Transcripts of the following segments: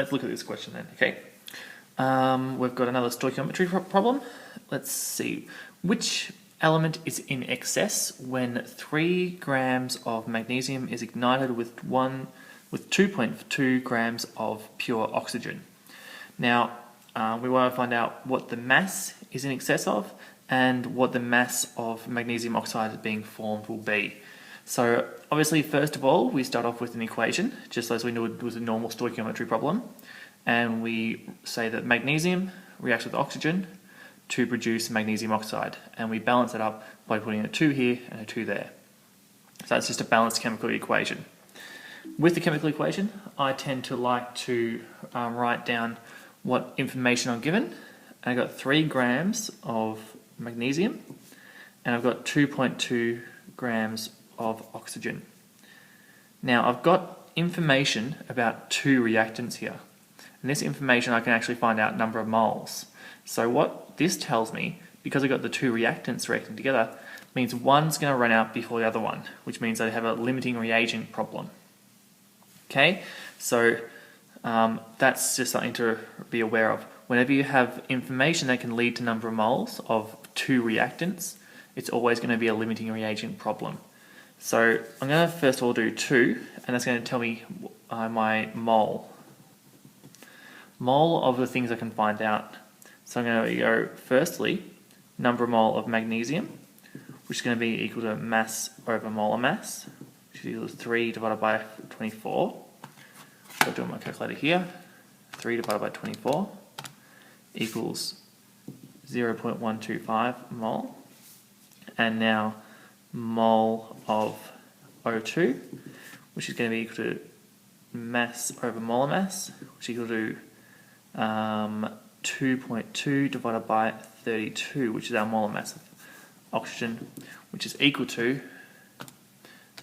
let's look at this question then, okay? We've got another stoichiometry problem. Let's see. Which element is in excess when 3 grams of magnesium is ignited with 2.2 grams of pure oxygen? Now, we want to find out what the mass is in excess of and what the mass of magnesium oxide being formed will be. So obviously, first of all, we start off with an equation, just as we would with a normal stoichiometry problem, and we say that magnesium reacts with oxygen to produce magnesium oxide, and we balance it up by putting a 2 here and a 2 there. So that's just a balanced chemical equation. With the chemical equation, I tend to like to write down what information I'm given. And I've got 3 grams of magnesium, and I've got 2.2 grams of oxygen. Now I've got information about 2 reactants here, and this information I can actually find out number of moles. So what this tells me, because I've got the 2 reactants reacting together, means one's going to run out before the other one, which means I have a limiting reagent problem. Okay, so that's just something to be aware of. Whenever you have information that can lead to number of moles of 2 reactants, it's always going to be a limiting reagent problem. So I'm going to first of all do 2, and that's going to tell me my mole of the things I can find out. So I'm going to go firstly number of mole of magnesium, which is going to be equal to mass over molar mass, which is equal to 3 divided by 24. So I'm doing my calculator here. 3 divided by 24 equals 0.125 mole. And now mole of O2, which is going to be equal to mass over molar mass, which is equal to 2.2 divided by 32, which is our molar mass of oxygen, which is equal to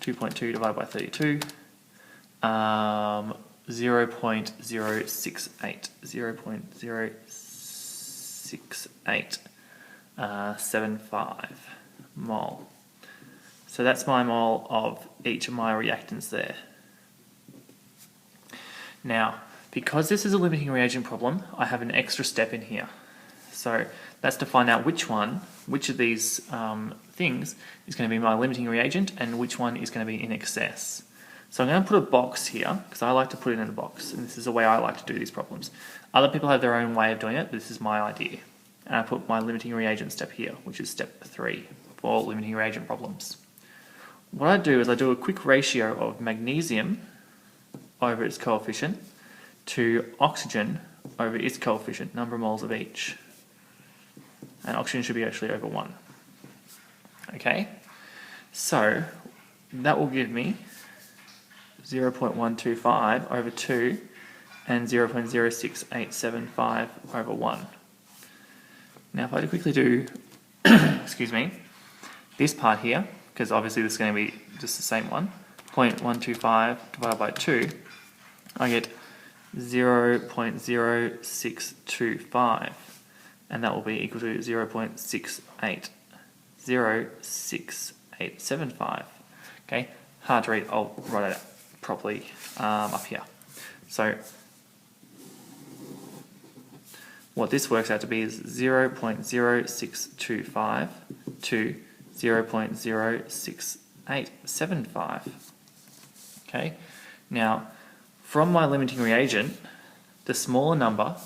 2.2 divided by 32, 0.068, 0.06875 mole. So that's my mole of each of my reactants there. Now, because this is a limiting reagent problem, I have an extra step in here. So that's to find out which of these things is going to be my limiting reagent and which one is going to be in excess. So I'm going to put a box here, because I like to put it in a box, and this is the way I like to do these problems. Other people have their own way of doing it, but this is my idea. And I put my limiting reagent step here, which is step 3 for limiting reagent problems. What I do is I do a quick ratio of magnesium over its coefficient to oxygen over its coefficient, number of moles of each. And oxygen should be actually over 1. Okay, so that will give me 0.125 over 2 and 0.06875 over 1. Now if I quickly do, excuse me, this part here, because obviously this is going to be just the same one, 0.125 divided by 2, I get 0.0625, and that will be equal to 0.06875. Okay, hard to read, I'll write it out properly up here. So what this works out to be is 0.0625 to 0.06875. Okay, now from my limiting reagent, the smaller number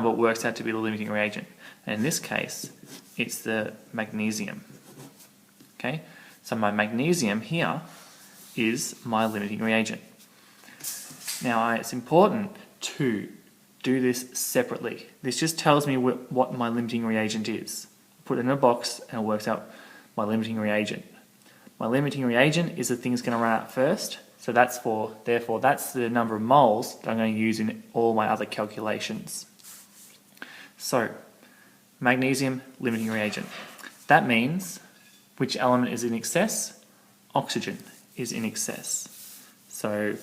works out to be the limiting reagent, and in this case it's the magnesium. Okay, so my magnesium here is my limiting reagent. Now it's important to do this separately. This just tells me what my limiting reagent is. Put it in a box and it works out my limiting reagent. My limiting reagent is the thing that's going to run out first, so therefore that's the number of moles that I'm going to use in all my other calculations. So magnesium, limiting reagent. That means which element is in excess? Oxygen is in excess. So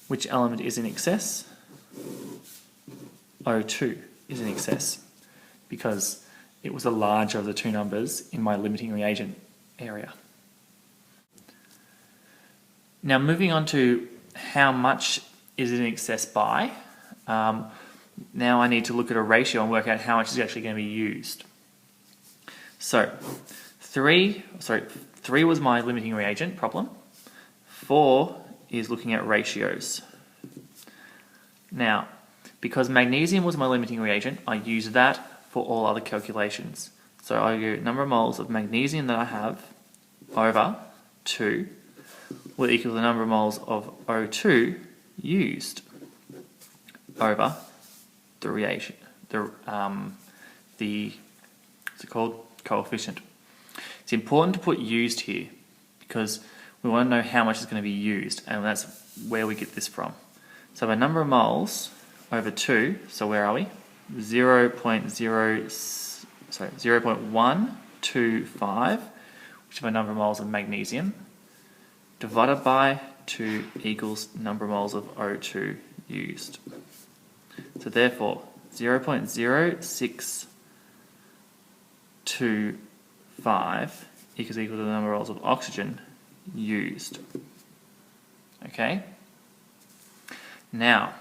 which element is in excess? O2 is in excess, because it was the larger of the two numbers in my limiting reagent area. Now moving on to how much is it in excess by? Now I need to look at a ratio and work out how much is actually going to be used. So 3 was my limiting reagent problem. 4 is looking at ratios. Now, because magnesium was my limiting reagent, I use that for all other calculations. So I go number of moles of magnesium that I have over 2 will equal the number of moles of O2 used over the reagent, what's it called? Coefficient. It's important to put used here because we want to know how much is going to be used, and that's where we get this from. So our number of moles over 2, so where are we? 0.125, which is my number of moles of magnesium, divided by 2 equals number of moles of O2 used. So therefore, 0.0625 equals equal to the number of moles of oxygen used. Okay? Now,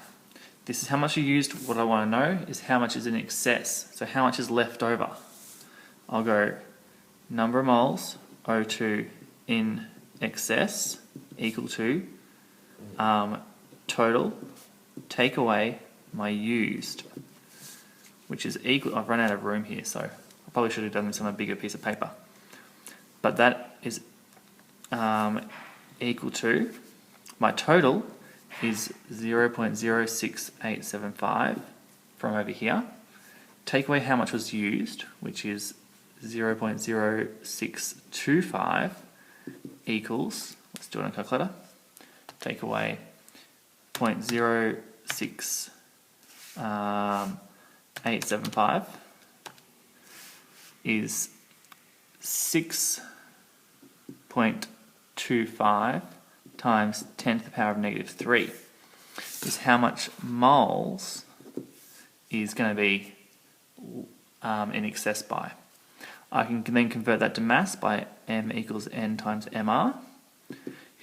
this is how much you used. What I want to know is how much is in excess. So how much is left over? I'll go number of moles, O2 in excess, equal to total, take away my used, which is equal. I've run out of room here, so I probably should have done this on a bigger piece of paper. But that is equal to, my total is 0.06875 from over here. Take away how much was used, which is 0.0625 equals, let's do it on a calculator, take away 0.06875 is 6.25 times 10 to the power of negative 3 is how much moles is going to be in excess by. I can then convert that to mass by m equals n times mr,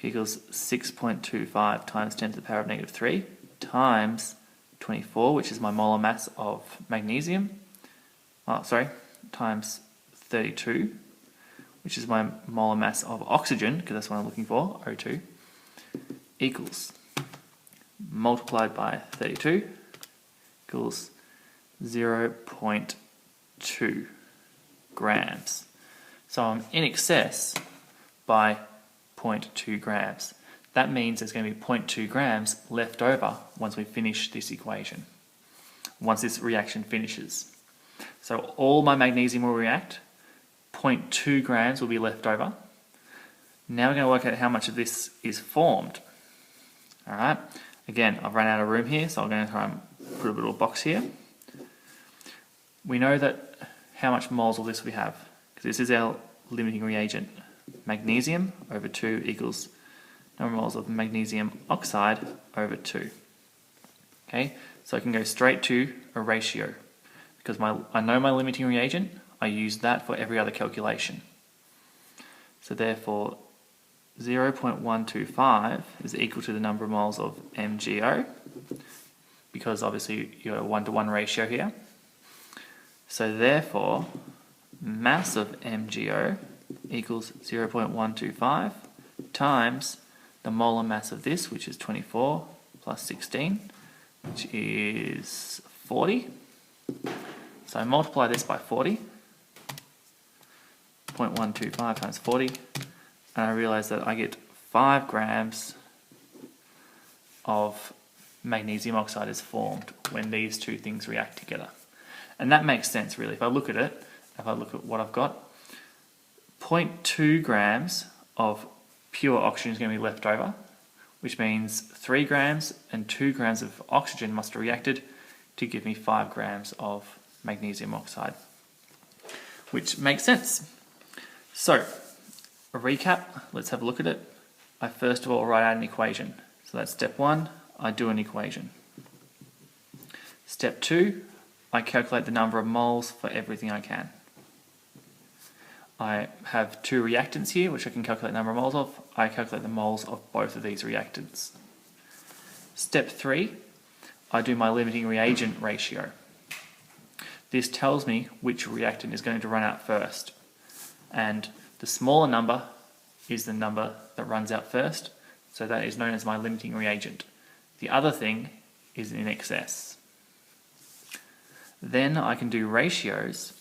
equals 6.25 times 10 to the power of negative 3 times 24, which is my molar mass of magnesium, times 32, which is my molar mass of oxygen, because that's what I'm looking for, O2, equals, multiplied by 32, equals 0.2 grams. So I'm in excess by 0.2 grams. That means there's going to be 0.2 grams left over once we finish this equation, once this reaction finishes. So all my magnesium will react, 0.2 grams will be left over. Now we're going to work out how much of this is formed. Alright, again, I've run out of room here, so I'm going to try and put a little box here. We know that how much moles of this we have, because this is our limiting reagent. Magnesium over 2 equals number of moles of magnesium oxide over 2. Okay, so I can go straight to a ratio, because I know my limiting reagent, I use that for every other calculation. So therefore, 0.125 is equal to the number of moles of MgO, because obviously you have a 1-to-1 ratio here. So therefore, mass of MgO equals 0.125 times the molar mass of this, which is 24 plus 16, which is 40. So I multiply this by 40, 0.125 times 40, and I realize that I get 5 grams of magnesium oxide is formed when these two things react together. And that makes sense, really. If I look at it, if I look at what I've got, 0.2 grams of pure oxygen is going to be left over, which means 3 grams and 2 grams of oxygen must have reacted to give me 5 grams of magnesium oxide, which makes sense. So, a recap, let's have a look at it. I first of all write out an equation. So that's step 1, I do an equation. Step 2, I calculate the number of moles for everything I can. I have 2 reactants here, which I can calculate the number of moles of. I calculate the moles of both of these reactants. Step 3, I do my limiting reagent ratio. This tells me which reactant is going to run out first. And the smaller number is the number that runs out first, so that is known as my limiting reagent. The other thing is in excess. Then I can do ratios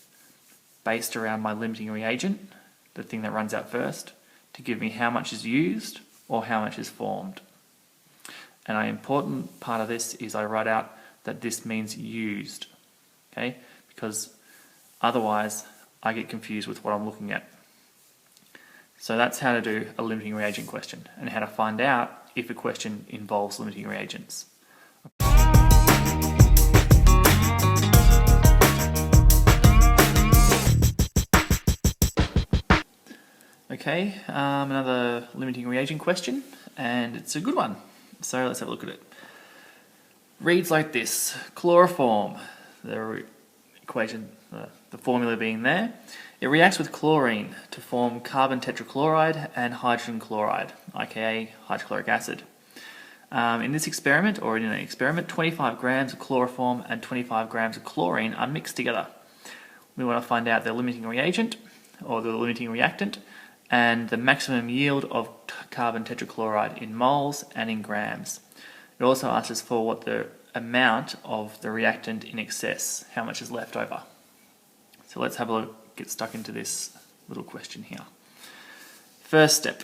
based around my limiting reagent, the thing that runs out first, to give me how much is used or how much is formed. And an important part of this is I write out that this means used, okay? Because otherwise I get confused with what I'm looking at. So that's how to do a limiting reagent question and how to find out if a question involves limiting reagents. Okay, another limiting reagent question, and it's a good one. So let's have a look at it. Reads like this: chloroform, the equation, the formula being there. It reacts with chlorine to form carbon tetrachloride and hydrogen chloride, aka hydrochloric acid. In this experiment, or in an experiment, 25 grams of chloroform and 25 grams of chlorine are mixed together. We want to find out the limiting reagent, or the limiting reactant, and the maximum yield of carbon tetrachloride in moles and in grams. It also asks us for what the amount of the reactant in excess, how much is left over. So let's have a look, get stuck into this little question here. First step,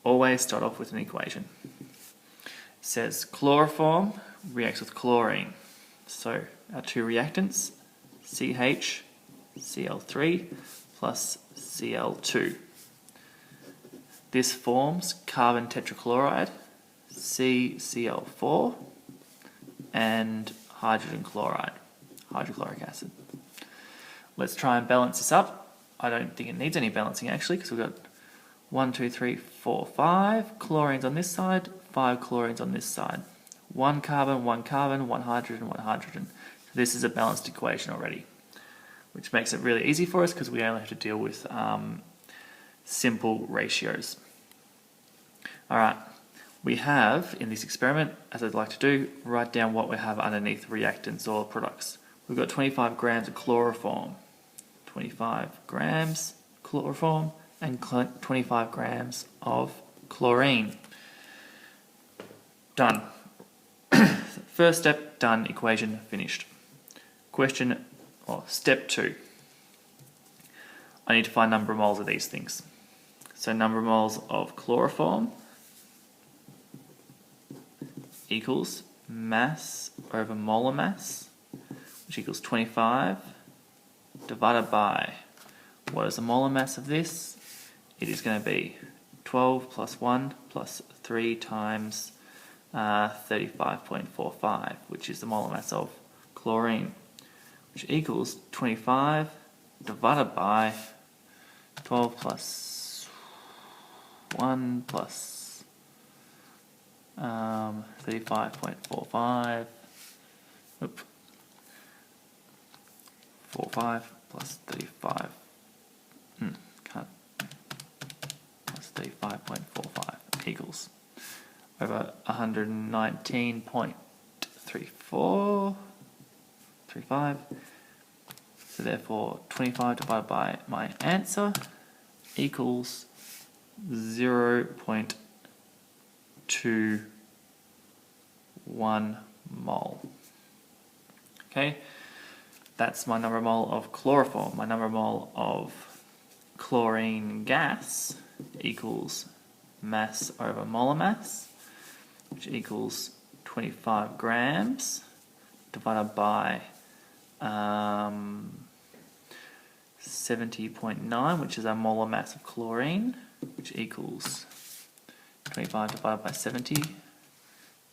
always start off with an equation. It says chloroform reacts with chlorine. So our two reactants, CH(Cl3) plus Cl2. This forms carbon tetrachloride, CCl4, and hydrogen chloride, hydrochloric acid. Let's try and balance this up. I don't think it needs any balancing actually, because we've got 1, 2, 3, 4, 5 chlorines on this side, 5 chlorines on this side. 1 carbon, 1 carbon, 1 hydrogen, 1 hydrogen. So this is a balanced equation already, which makes it really easy for us because we only have to deal with simple ratios. Alright, we have, in this experiment, as I'd like to do, write down what we have underneath reactants or products. We've got 25 grams of chloroform, 25 grams chloroform, and 25 grams of chlorine. Done. First step done, equation finished. Question, or step 2. I need to find number of moles of these things. So number of moles of chloroform equals mass over molar mass, which equals 25 divided by, what is the molar mass of this? It is going to be 12 plus 1 plus 3 times 35.45, which is the molar mass of chlorine, which equals 25 divided by 12 plus 1 plus 35.45, 45 plus 35, plus 35.45 equals over 119.35. So therefore 25 divided by my answer equals 0.21 mole. Okay, that's my number of mole of chloroform. My number of mole of chlorine gas equals mass over molar mass, which equals 25 grams divided by 70.9, which is our molar mass of chlorine, which equals 25 divided by 70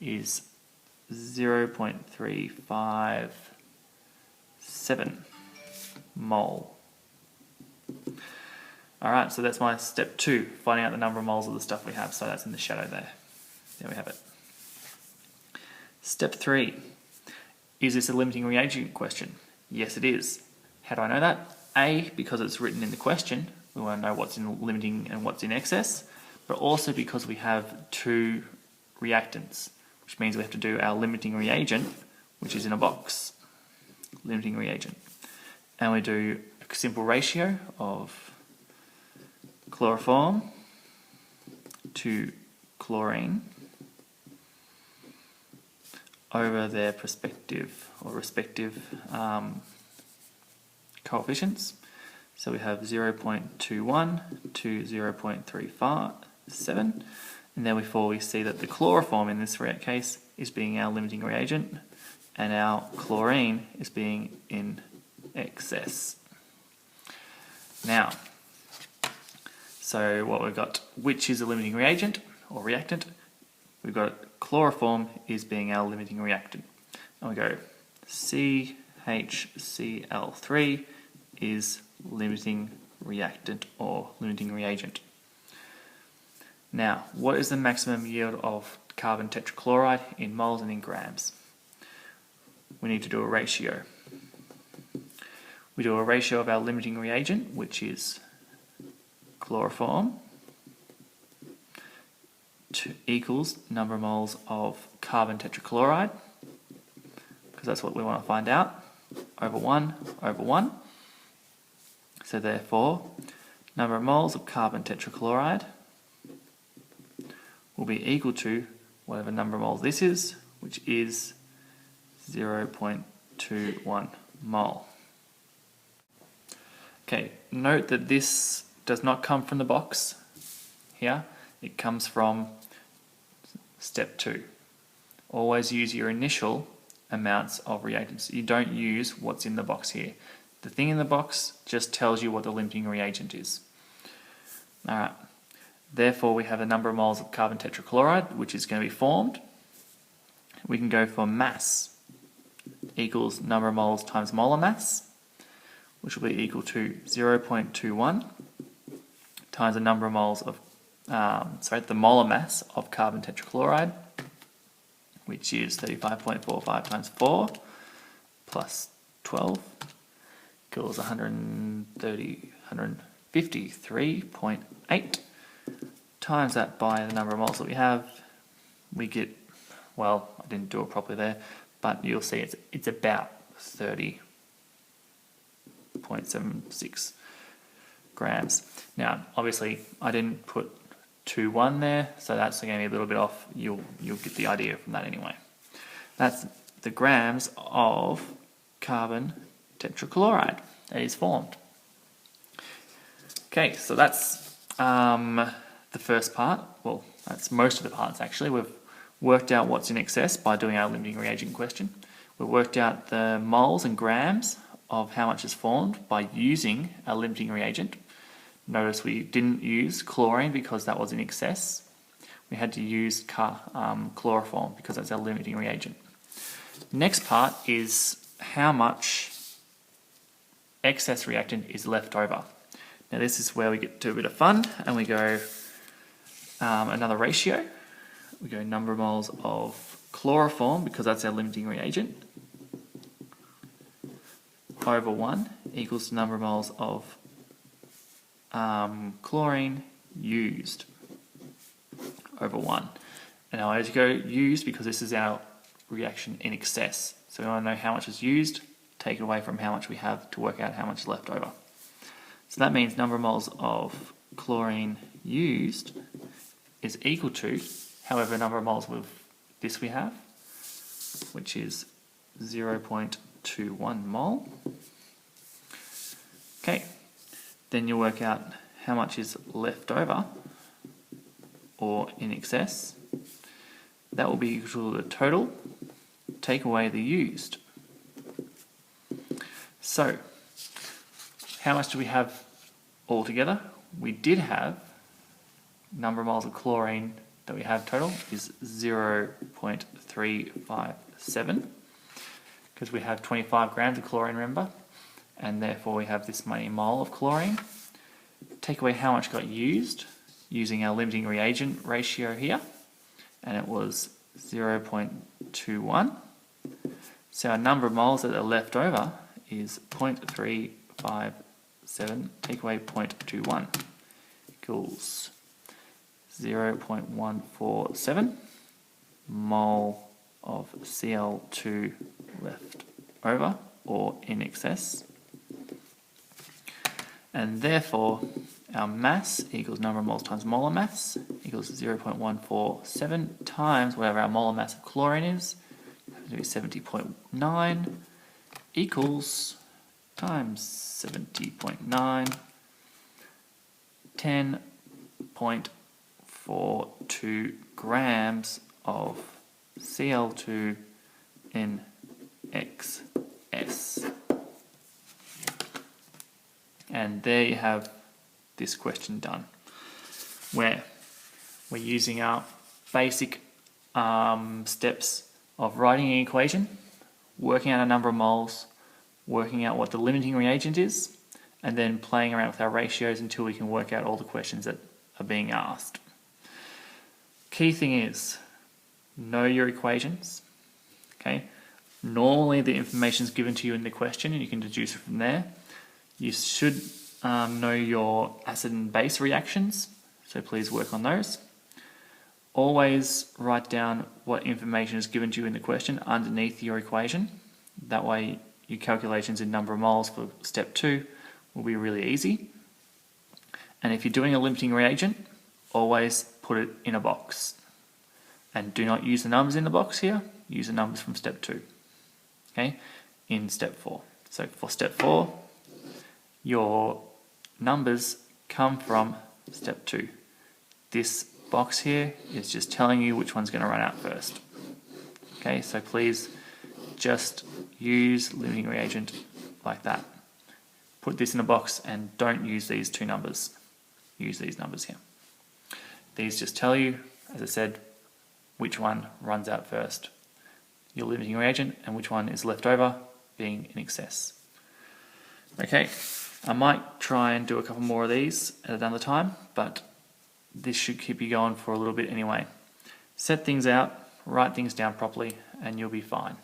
is 0.357 mole. Alright, so that's my step 2, finding out the number of moles of the stuff we have. So that's in the shadow there. There we have it. Step 3. Is this a limiting reagent question? Yes, it is. How do I know that? A, because it's written in the question. We want to know what's in limiting and what's in excess. But also because we have two reactants. which means we have to do our limiting reagent, which is in a box. Limiting reagent. And we do a simple ratio of chloroform to chlorine over their respective coefficients. So we have 0.21 to 0.357, and therefore we see that the chloroform in this case is being our limiting reagent, and our chlorine is being in excess. Now, so what we've got, which is a limiting reagent or reactant? We've got chloroform is being our limiting reactant. And we go CHCl3 is limiting reactant or limiting reagent. Now, what is the maximum yield of carbon tetrachloride in moles and in grams? We need to do a ratio. We do a ratio of our limiting reagent, which is chloroform, equals number of moles of carbon tetrachloride, because that's what we want to find out, over 1 over 1. So therefore, number of moles of carbon tetrachloride will be equal to whatever number of moles this is, which is 0.21 mole. Okay, note that this does not come from the box here, it comes from step 2. Always use your initial amounts of reagents. You don't use what's in the box here. The thing in the box just tells you what the limiting reagent is. Alright, therefore we have a number of moles of carbon tetrachloride, which is going to be formed. We can go for mass equals number of moles times molar mass, which will be equal to 0.21 times the number of moles of, the molar mass of carbon tetrachloride, which is 35.45 times 4 plus 12 equals 153.8. Times that by the number of moles that we have, we get, well, I didn't do it properly there, but you'll see it's about 30.76 grams. Now, obviously, I didn't put 2,1 there, so that's going to be a little bit off. You'll get the idea from that anyway. That's the grams of carbon tetrachloride that is formed. Okay, so that's the first part. Well, that's most of the parts actually. We've worked out what's in excess by doing our limiting reagent question. We've worked out the moles and grams of how much is formed by using our limiting reagent. Notice we didn't use chlorine because that was in excess. We had to use chloroform because that's our limiting reagent. Next part is how much excess reactant is left over. Now this is where we get to a bit of fun, and we go another ratio. We go number of moles of chloroform, because that's our limiting reagent, over 1 equals the number of moles of chlorine used over 1. And now as you go used, because this is our reaction in excess. So we want to know how much is used, take it away from how much we have to work out how much is left over. So that means number of moles of chlorine used is equal to, however, number of moles of this we have, which is 0.21 mole. Okay, then you work out how much is left over, or in excess. That will be equal to the total, take away the used. So, how much do we have altogether? We did have number of moles of chlorine that we have total is 0.357, because we have 25 grams of chlorine, remember, and therefore we have this many mole of chlorine. Take away how much got used using our limiting reagent ratio here, and it was 0.21. So our number of moles that are left over is 0.357, take away 0.21 equals 0.147. mole of Cl2 left over or in excess. And therefore, our mass equals number of moles times molar mass equals 0.147 times whatever our molar mass of chlorine is, 70.9 equals times 70.9, 10.42 grams of Cl2 in excess. And there you have this question done, where we're using our basic steps of writing an equation, working out a number of moles, working out what the limiting reagent is, and then playing around with our ratios until we can work out all the questions that are being asked. Key thing is, know your equations. Okay. Normally the information is given to you in the question and you can deduce it from there. You should know your acid and base reactions, so please work on those. Always write down what information is given to you in the question underneath your equation. That way your calculations in number of moles for step 2 will be really easy. And if you're doing a limiting reagent, always put it in a box. And do not use the numbers in the box here, use the numbers from step 2. Okay, in step 4. So for step 4, your numbers come from step 2. This box here is just telling you which one's going to run out first. Okay, so please just use limiting reagent like that. Put this in a box and don't use these two numbers. Use these numbers here. These just tell you, as I said, which one runs out first. Your limiting reagent and which one is left over, being in excess. Okay, I might try and do a couple more of these at another time, but this should keep you going for a little bit anyway. Set things out, write things down properly, and you'll be fine.